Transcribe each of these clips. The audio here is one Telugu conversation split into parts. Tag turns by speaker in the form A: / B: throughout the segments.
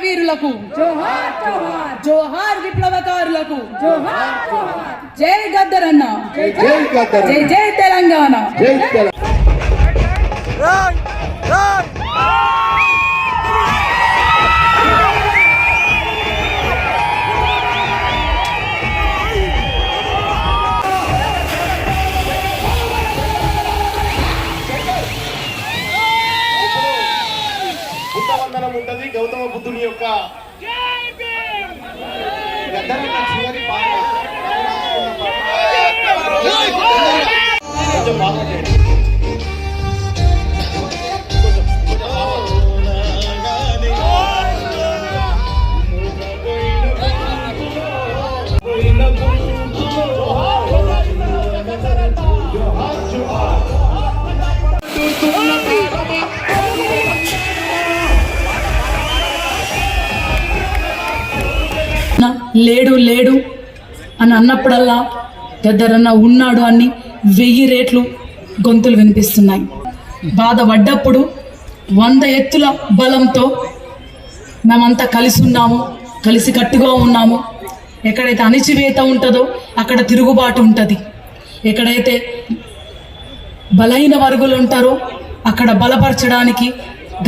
A: అమరవీరులకు
B: జోహార్ జోహార్
A: జోహార్ విప్లవకారులకు
B: జోహార్ జోహార్
A: జై గద్దరన్న
B: జై జై
C: గద్దరన్న
A: జై జై తెలంగాణ
C: జై తెలంగాణ ఉంటది గౌతమ బుద్ధుని యొక్క గద్దరన్న చివరి పాట కొంచెం బాగా చేయండి.
A: లేడు లేడు అని అన్నప్పుడల్లా గద్దరన్న ఉన్నాడు అని 1000 రేట్లు గొంతులు వినిపిస్తున్నాయి. బాధపడ్డప్పుడు 100 ఎత్తుల బలంతో మేమంతా కలిసి ఉన్నాము, కలిసి కట్టుగా ఉన్నాము. ఎక్కడైతే అణిచివేత ఉంటుందో అక్కడ తిరుగుబాటు ఉంటుంది, ఎక్కడైతే బలహీన వర్గులు ఉంటారో అక్కడ బలపరచడానికి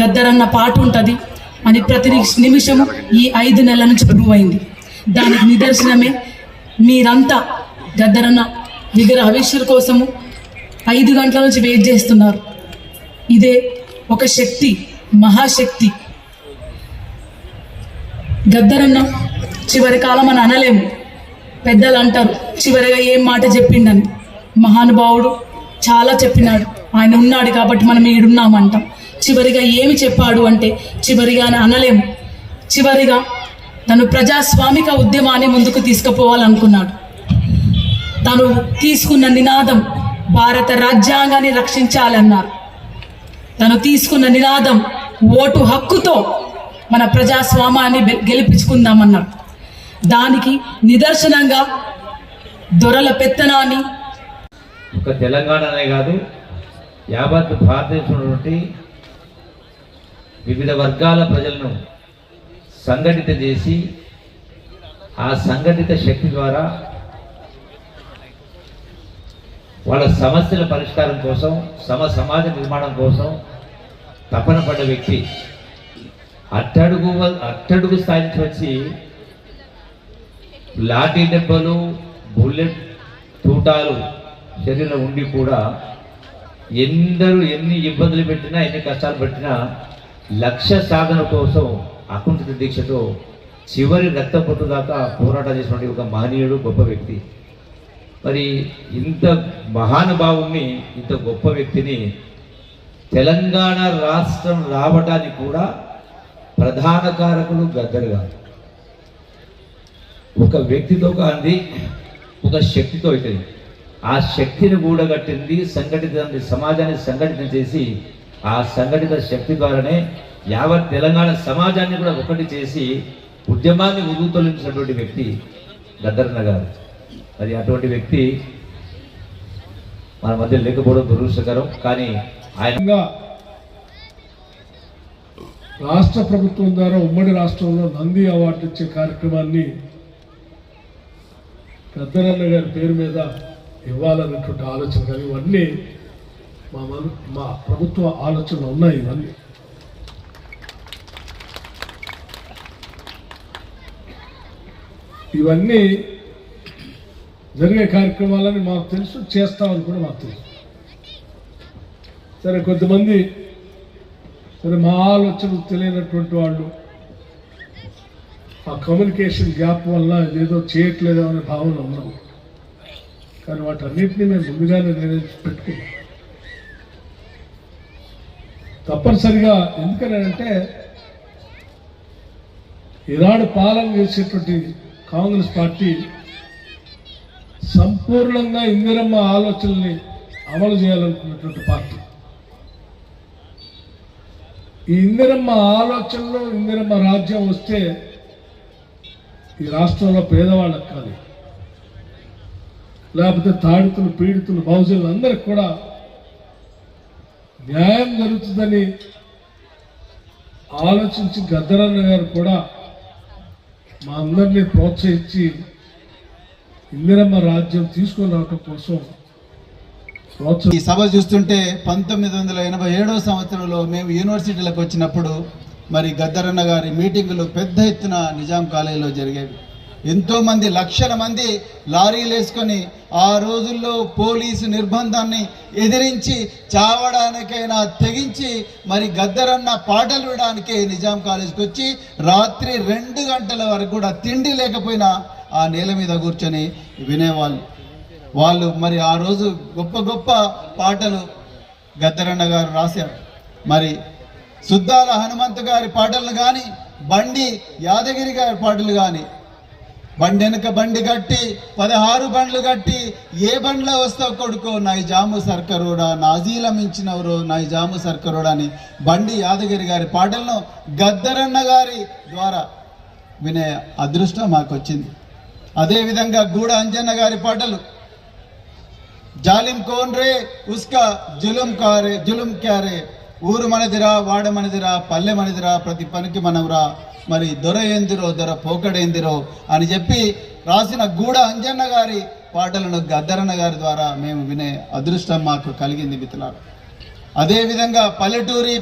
A: గద్దరన్న పాట ఉంటుంది అని ప్రతి నిమిషం ఈ 5 నెలల నుంచి ప్రూవ్ అయింది. దానికి నిదర్శనమే మీరంతా గద్దరన్న విగ్రహ ఆవిష్కరణ కోసము 5 గంటల నుంచి వెయిట్ చేస్తున్నారు. ఇదే ఒక శక్తి, మహాశక్తి. గద్దరన్న చివరి కాలం అని అనలేము. పెద్దలు అంటారు చివరిగా ఏం మాట చెప్పిండని. మహానుభావుడు చాలా చెప్పినాడు, ఆయన ఉన్నాడు కాబట్టి మనం ఈడున్నామంటాం. చివరిగా ఏమి చెప్పాడు అంటే చివరిగా అని అనలేము. చివరిగా తను ప్రజాస్వామిక ఉద్యమాన్ని ముందుకు తీసుకుపోవాలనుకున్నాడు. తను తీసుకున్న నినాదం భారత రాజ్యాంగాన్ని రక్షించాలన్నారు. తను తీసుకున్న నినాదం ఓటు హక్కుతో మన ప్రజాస్వామ్యాన్ని గెలిపించుకుందామన్నారు. దానికి నిదర్శనంగా దొరల పెత్తనాన్ని
D: ఒక తెలంగాణనే కాదు యావత్ భారతదేశంలో వివిధ వర్గాల ప్రజలను సంఘటిత చేసి ఆ సంఘటిత శక్తి ద్వారా వాళ్ళ సమస్యల పరిష్కారం కోసం, సమాజ నిర్మాణం కోసం తపన పడ్డ వ్యక్తి. అట్టడుగు స్థాయి నుంచి వచ్చి లాఠీ దెబ్బలు, బుల్లెట్ తూటాలు శరీరంలో ఉండి కూడా ఎన్ని ఇబ్బందులు పెట్టినా, ఎన్ని కష్టాలు పెట్టినా లక్ష్య సాధన కోసం అకుంఠిత దీక్షతో చివరి రక్తపొట్టు దాకా పోరాటం చేసినటువంటి ఒక మహనీయుడు, గొప్ప వ్యక్తి. మరి ఇంత మహానుభావుని, ఇంత గొప్ప వ్యక్తిని తెలంగాణ రాష్ట్రం రావడానికి కూడా ప్రధాన కారకులు గద్దర్ గారు. ఒక వ్యక్తితో కాంది, ఒక శక్తితో అవుతుంది. ఆ శక్తిని కూడగట్టింది సమాజాన్ని సంఘటితం చేసి, ఆ సంఘటిత శక్తి ద్వారానే యావత్ తెలంగాణ సమాజాన్ని కూడా ఒకటి చేసి ఉద్యమాన్ని ఉరుతొలించినటువంటి వ్యక్తి గద్దరన్న గారు. మరి అటువంటి వ్యక్తి మన మధ్య లేకపోవడం దురదృష్టకరం. కానీ ఆయన
E: రాష్ట్ర ప్రభుత్వం ద్వారా ఉమ్మడి రాష్ట్రంలో నంది అవార్డు ఇచ్చే కార్యక్రమాన్ని గద్దరన్న గారి పేరు మీద ఇవ్వాలన్నటువంటి ఆలోచన, కానీ ఇవన్నీ మా ప్రభుత్వ ఆలోచనలు ఉన్నాయి. ఇవన్నీ జరిగే కార్యక్రమాలని మాకు తెలుసు, చేస్తామని కూడా మాకు తెలుసు. సరే, కొంతమంది మా ఆలోచనలు తెలియనటువంటి వాళ్ళు ఆ కమ్యూనికేషన్ గ్యాప్ వల్ల ఏదో చేయట్లేదో అనే భావన ఉన్నాం. కానీ వాటన్నిటినీ మేము ముందుగానే నిర్ణయించి పెట్టుకున్నాం. తప్పనిసరిగా ఎందుకనంటే ఈనాడు పాలన చేసేటువంటి కాంగ్రెస్ పార్టీ సంపూర్ణంగా ఇందిరమ్మ ఆలోచనల్ని అమలు చేయాలనుకున్నటువంటి పార్టీ. ఈ ఇందిరమ్మ ఆలోచనలో ఇందిరమ్మ రాజ్యం వస్తే ఈ రాష్ట్రంలో పేదవాళ్ళకి కానీ, లేకపోతే తాడితులు, పీడితులు, బహుజనులు అందరికి కూడా న్యాయం జరుగుతుందని ఆలోచించి గద్దరన్న గారు కూడా మా అందరినీ ప్రోత్సహించి ఇందిరమ్మ రాజ్యం తీసుకొని రావటం కోసం
F: ఈ సభ చూస్తుంటే 1987 సంవత్సరంలో మేము యూనివర్సిటీలకు వచ్చినప్పుడు మరి గద్దరన్న గారి మీటింగులు పెద్ద ఎత్తున నిజాం కాలేజీలో జరిగేవి. ఎంతోమంది లక్షల మంది లారీలు వేసుకొని ఆ రోజుల్లో పోలీసు నిర్బంధాన్ని ఎదిరించి చావడానికైనా తెగించి మరి గద్దరన్న పాటలు వినడానికి నిజాం కాలేజీకి వచ్చి రాత్రి 2 గంటల వరకు కూడా తిండి లేకపోయినా ఆ నేల మీద కూర్చొని వినేవాళ్ళు. వాళ్ళు మరి ఆ రోజు గొప్ప గొప్ప పాటలు గద్దరన్న గారు రాశారు. మరి సుద్దాల హనుమంతు గారి పాటలు కానీ, బండి యాదగిరి గారి పాటలు కానీ, బండి వెనక బండి కట్టి 16 బండ్లు కట్టి ఏ బండ్లో వస్తావు కొడుకో నైజాము సర్కరోడా నాజీల మించినవరు నైజాము సర్కరోడా అని బండి యాదగిరి గారి పాటలను గద్దరన్న గారి ద్వారా వినే అదృష్టం మాకు వచ్చింది. అదేవిధంగా గూడ అంజన్న గారి పాటలు జాలిం కోన్ రే ఉస్కా జులుం క్యారే ఊరు మనదిరా వాడ మనదిరా పల్లె మనదిరా ప్రతి పనికి మనవరా మరి దొర ఏందిరో దొర పోకడేందిరో అని చెప్పి రాసిన గూడ అంజన్న గారి పాటలను గద్దరన్న గారి ద్వారా మేము వినే అదృష్టం మాకు కలిగింది మిత్రులారా. అదేవిధంగా పల్లెటూరి